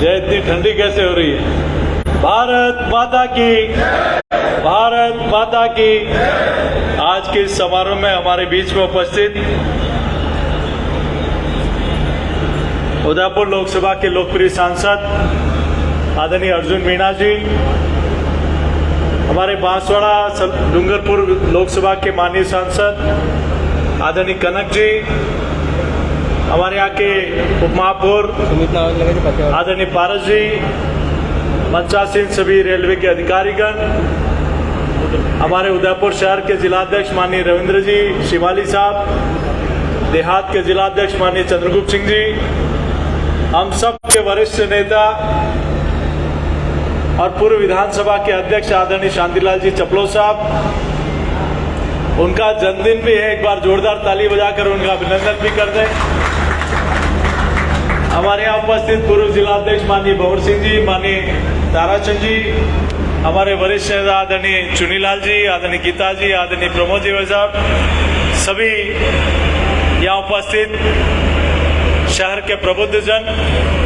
जय, इतनी ठंडी कैसे हो रही है? भारत माता की, भारत माता की। आज के इस समारोह में हमारे बीच में उपस्थित उदयपुर लोकसभा के लोकप्रिय सांसद आदरणीय अर्जुन मीणा जी, हमारे बांसवाड़ा डूंगरपुर लोकसभा के माननीय सांसद आदरणीय कनक जी, हमारे यहाँ के उप महापौर आदरणीय पारस जी, मंचासीन सभी रेलवे के अधिकारीगण, हमारे उदयपुर शहर के जिलाध्यक्ष माननीय रविंद्र जी शिवाली साहब, देहात के जिलाध्यक्ष माननीय चंद्रगुप्त सिंह जी, हम सब के वरिष्ठ नेता और पूर्व विधानसभा के अध्यक्ष आदरणीय शांतिलाल जी चपलो साहब, उनका जन्मदिन भी है, एक बार जोरदार ताली बजाकर उनका अभिनंदन भी कर दें। हमारे यहाँ उपस्थित पूर्व जिलाध्यक्ष माननीय भंवर सिंह जी, माननीय ताराचंद जी, हमारे वरिष्ठ नेता आदरणीय चुनीलाल जी, आदरणीय गीता जी, आदरणीय प्रमोद जी साहब, सभी यहाँ उपस्थित शहर के प्रबुद्ध जन,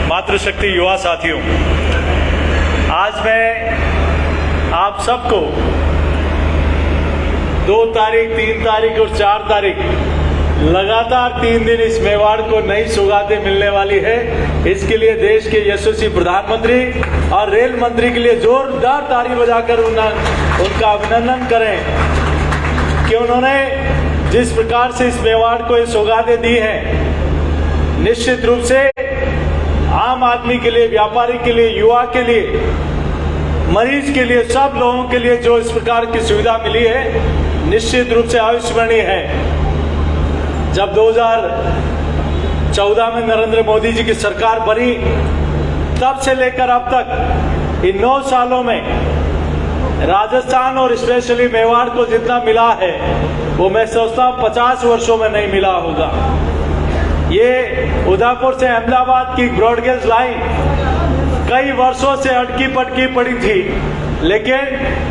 मातृशक्ति युवा साथियों, आज मैं आप सबको 2 तारीख, 3 तारीख और 4 तारीख लगातार 3 दिन इस मेवाड़ को नई सौगातें मिलने वाली है। इसके लिए देश के यशस्वी प्रधानमंत्री और रेल मंत्री के लिए जोरदार ताली बजाकर उनका अभिनंदन करें कि उन्होंने जिस प्रकार से इस मेवाड़ को ये सौगातें दी हैं, निश्चित रूप से आम आदमी के लिए, व्यापारी के लिए, युवा के लिए, मरीज के लिए, सब लोगों के लिए जो इस प्रकार की सुविधा मिली है, निश्चित रूप से अविस्मरणीय है। जब 2014 में नरेंद्र मोदी जी की सरकार बनी, तब से लेकर अब तक इन 9 सालों में राजस्थान और स्पेशली मेवाड़ को जितना मिला है, वो मैं सोचता हूँ 50 वर्षों में नहीं मिला होगा। ये उदयपुर से अहमदाबाद की ब्रॉडगेज लाइन कई वर्षों से अटकी पटकी पड़ी थी, लेकिन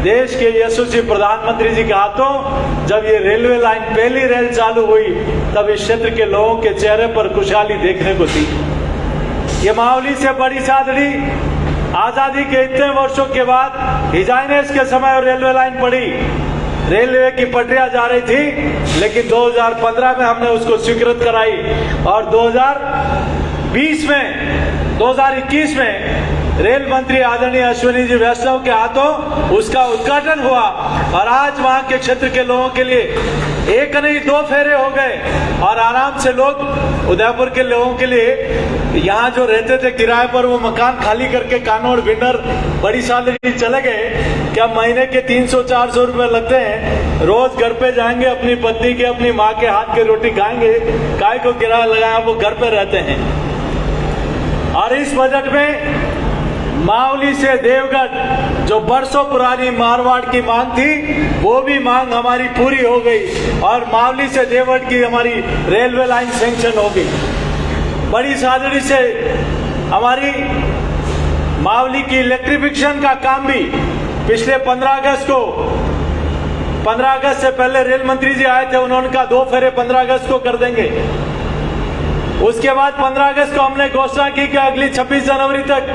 देश के यशस्वी प्रधानमंत्री जी के हाथों जब ये रेलवे लाइन, पहली रेल चालू हुई, तब इस क्षेत्र के लोगों के चेहरे पर खुशहाली देखने को थी। ये माहौली से बड़ी सादड़ी आजादी के इतने वर्षों के बाद हिजाइनेस के समय रेलवे लाइन पड़ी, रेलवे की पटरियां जा रही थी, लेकिन 2015 में हमने उसको स्वीकृत कराई और 2021 में रेल मंत्री आदरणीय अश्विनी जी वैष्णव के हाथों उसका उद्घाटन हुआ और आज वहां के क्षेत्र के लोगों के लिए 1 नहीं 2 फेरे हो गए और आराम से लोग, उदयपुर के लोगों के लिए, यहाँ जो रहते थे किराए पर, वो मकान खाली करके कानौड़, भिंडर, बड़ी सादड़ी चले गए। क्या महीने के 300-400 रुपए लगते हैं, रोज घर पे जाएंगे, अपनी पत्नी के, अपनी माँ के हाथ की रोटी खाएंगे, काय को किराया लगाया, वो घर पे रहते हैं। और इस बजट में मावली से देवगढ़, जो बरसों पुरानी मारवाड़ की मांग थी, वो भी मांग हमारी पूरी हो गई और मावली से देवगढ़ की हमारी रेलवे लाइन सैंक्शन हो गई। बड़ी सादड़ी से हमारी मावली की इलेक्ट्रिफिकेशन का काम भी पिछले 15 अगस्त से पहले रेल मंत्री जी आए थे, उन्होंने कहा 2 फेरे 15 अगस्त को कर देंगे। उसके बाद 15 अगस्त को हमने घोषणा की कि अगली 26 जनवरी तक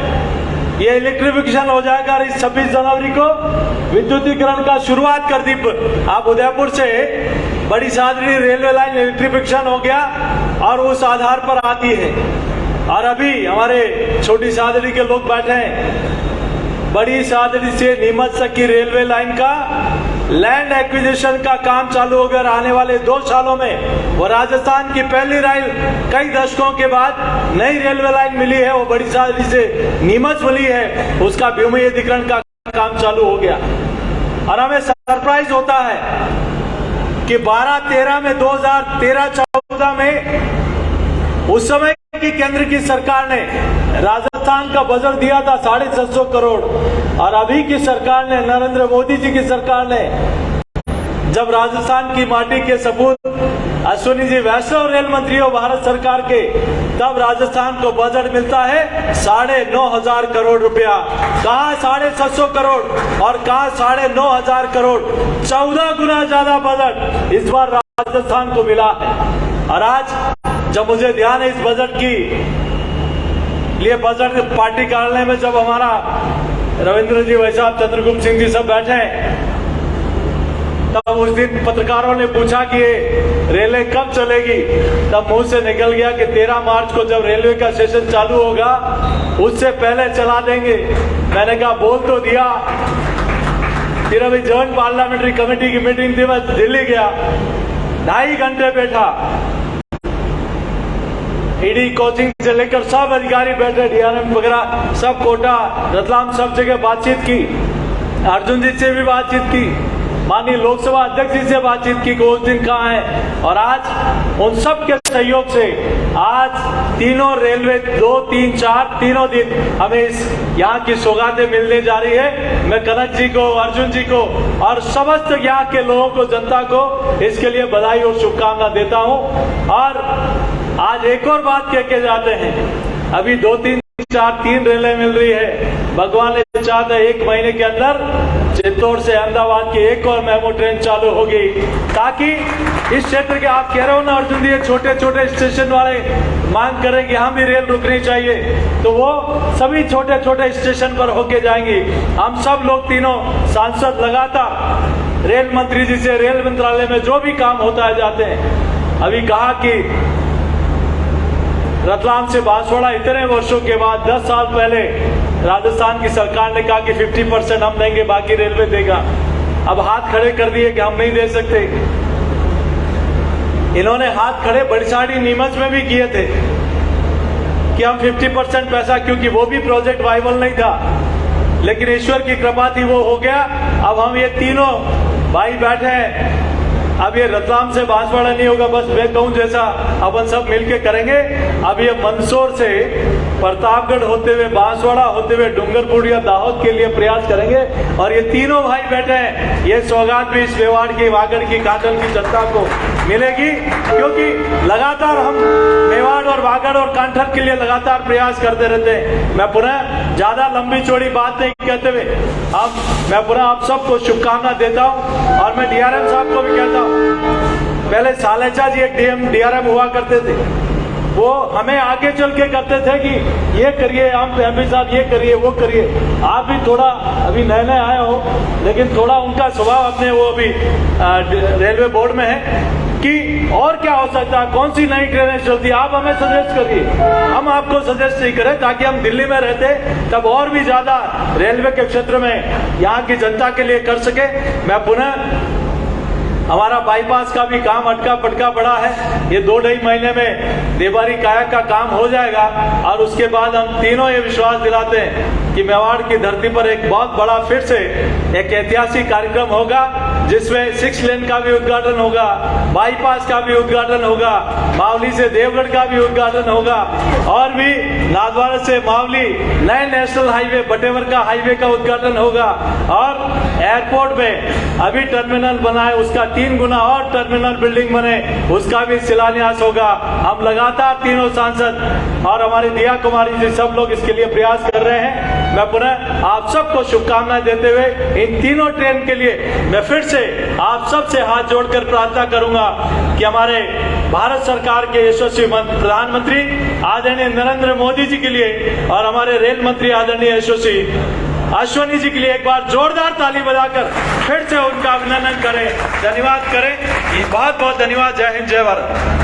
ये इलेक्ट्रिफिकेशन हो जाएगा और इस 26 जनवरी को विद्युतीकरण का शुरुआत कर दी। अब उदयपुर से बड़ी सादड़ी रेलवे लाइन इलेक्ट्रिफिकेशन हो गया और उस आधार पर आती है। और अभी हमारे छोटी सादड़ी के लोग बैठे हैं, बड़ी सादड़ी से नीमच तक की रेलवे लाइन का लैंड एक्विजिशन का काम चालू हो गया। आने वाले 2 सालों में वो राजस्थान की पहली रेल, कई दशकों के बाद नई रेलवे लाइन मिली है, वो बड़ी सादड़ी से नीमच मिली है, उसका भूमि अधिग्रहण का काम चालू हो गया। और हमें सरप्राइज होता है कि 12-13 में, 2013-14 में, उस समय की केंद्र की सरकार ने राजस्थान का बजट दिया था 650 करोड़ और अभी की सरकार ने, नरेंद्र मोदी जी की सरकार ने, जब राजस्थान की माटी के सपूत अश्विनी जी वैष्णव रेल मंत्री हो भारत सरकार के, तब राजस्थान को बजट मिलता है 9,500 करोड़ रुपया। कहाँ 650 करोड़ और कहाँ 9,500 करोड़, 14 गुना ज्यादा बजट इस बार राजस्थान को मिला है। और आज जब मुझे ध्यान है इस बजट की, लिए बजट पार्टी कार्यालय में जब हमारा रविंद्र जी भाई साहब, चंद्रगुप्त सिंह जी सब बैठे, तब उस दिन पत्रकारों ने पूछा कि रेलवे कब चलेगी, तब मुंह से निकल गया कि 13 मार्च को जब रेलवे का सेशन चालू होगा उससे पहले चला देंगे। मैंने कहा बोल तो दिया। फिर अभी जॉइंट पार्लियामेंट्री कमेटी की मीटिंग थी, मैं दिल्ली गया, 2.5 घंटे बैठा, ईडी कोचिंग से लेकर सब अधिकारी बैठे, डीआरएम वगैरह सब, कोटा रतलाम सब जगह बातचीत की, अर्जुन जी से भी बातचीत की, माननीय लोकसभा अध्यक्ष जी से बातचीत की कि उस दिन कहाँ है। और आज उन सब के सहयोग से आज तीनों रेलवे 2, 3, 4 तीनों दिन हमें इस यहाँ की सौगातें मिलने जा रही है। मैं कनक जी को, अर्जुन जी को और समस्त यहाँ के लोगों को, जनता को इसके लिए बधाई और शुभकामना देता हूँ। और आज एक और बात कह के जाते हैं, अभी 2, 3, 4 3 रेलें मिल रही है। भगवान ने चाहा था 1 महीने के अंदर चित्तौड़ से अहमदाबाद की एक और मेमो ट्रेन चालू होगी, ताकि इस क्षेत्र के, आप कह रहे हो ना अर्जुन जी, छोटे छोटे स्टेशन वाले मांग करें कि हम भी रेल रुकनी चाहिए, तो वो सभी छोटे छोटे स्टेशन पर होके जाएंगी। हम सब लोग तीनों सांसद लगातार रेल मंत्री जी से, रेल मंत्रालय में जो भी काम होता है जाते हैं। अभी कहा कि रतलाम से बांसवाड़ा इतने वर्षों के बाद 10 साल पहले राजस्थान की सरकार ने कहा कि 50% हम देंगे, बाकी रेलवे देगा। अब हाथ खड़े कर दिए कि हम नहीं दे सकते। इन्होंने हाथ खड़े बड़साड़ी नीमच में भी किए थे कि हम 50% पैसा, क्योंकि वो भी प्रोजेक्ट वाइबल नहीं था, लेकिन ईश्वर की कृपा थी, वो हो गया। अब हम ये तीनों भाई बैठे हैं, अब ये रतलाम से बांसवाड़ा नहीं होगा, बस मैं कहूं जैसा अपन सब मिलके करेंगे। अब ये मंदसौर से प्रतापगढ़ होते हुए, बांसवाड़ा होते हुए डूंगरपुर या दाहोद के लिए प्रयास करेंगे। और ये तीनों भाई बैठे हैं, ये सौगात भी इस मेवाड़ की, वागड़ की, काटन की जनता को मिलेगी, क्योंकि लगातार हम मेवाड़ और वागड़ और कांठर के लिए लगातार प्रयास करते रहते हैं। मैं पुनः ज्यादा लंबी चौड़ी बात नहीं कहते हुए अब मैं पुनः आप सबको शुभकामना देता हूं। और मैं डीआरएम साहब को भी कहता हूं, पहले सालेचा जी एक डीआरएम हुआ करते थे, वो हमें आगे चल के करते थे कि ये करिए, हम एमपी साहब ये करिए, वो करिए। आप भी थोड़ा अभी नए नए आए हो, लेकिन थोड़ा उनका स्वभाव अपने वो अभी रेलवे बोर्ड में है कि और क्या हो सकता है, कौन सी नई ट्रेनें चलती है, आप हमें सजेस्ट करिए, हम आपको सजेस्ट नहीं करें, ताकि हम दिल्ली में रहते तब और भी ज्यादा रेलवे के क्षेत्र में यहाँ की जनता के लिए कर सके। मैं पुनः, हमारा बाईपास का भी काम अटका पटका पड़ा है, ये 2-2.5 महीने में देबारी काया का काम हो जाएगा। और उसके बाद हम तीनों ये विश्वास दिलाते हैं कि मेवाड़ की धरती पर एक बहुत बड़ा फिर से एक ऐतिहासिक कार्यक्रम होगा, जिसमें 6 लेन का भी उद्घाटन होगा, बाईपास का भी उद्घाटन होगा, मावली से देवगढ़ का भी उद्घाटन होगा, और भी नाथद्वारा से मावली नए नेशनल हाईवे, बटेवर का हाईवे का उद्घाटन होगा। और एयरपोर्ट में अभी टर्मिनल बना है, उसका 3 गुना और टर्मिनल बिल्डिंग बने, उसका भी शिलान्यास होगा। हम लगातार तीनों सांसद और हमारी दिया कुमारी जी सब लोग इसके लिए प्रयास कर रहे हैं। मैं पुनः आप सबको शुभकामनाएं देते हुए इन तीनों ट्रेन के लिए मैं फिर से आप सबसे हाथ जोड़कर प्रार्थना करूंगा कि हमारे भारत सरकार के यशस्वी प्रधानमंत्री आदरणीय नरेंद्र मोदी जी के लिए और हमारे रेल मंत्री आदरणीय यशस्वी अश्वनी जी के लिए एक बार जोरदार ताली बजाकर फिर से उनका अभिनंदन करें, धन्यवाद करें। बहुत बहुत धन्यवाद। जय हिंद, जय भारत।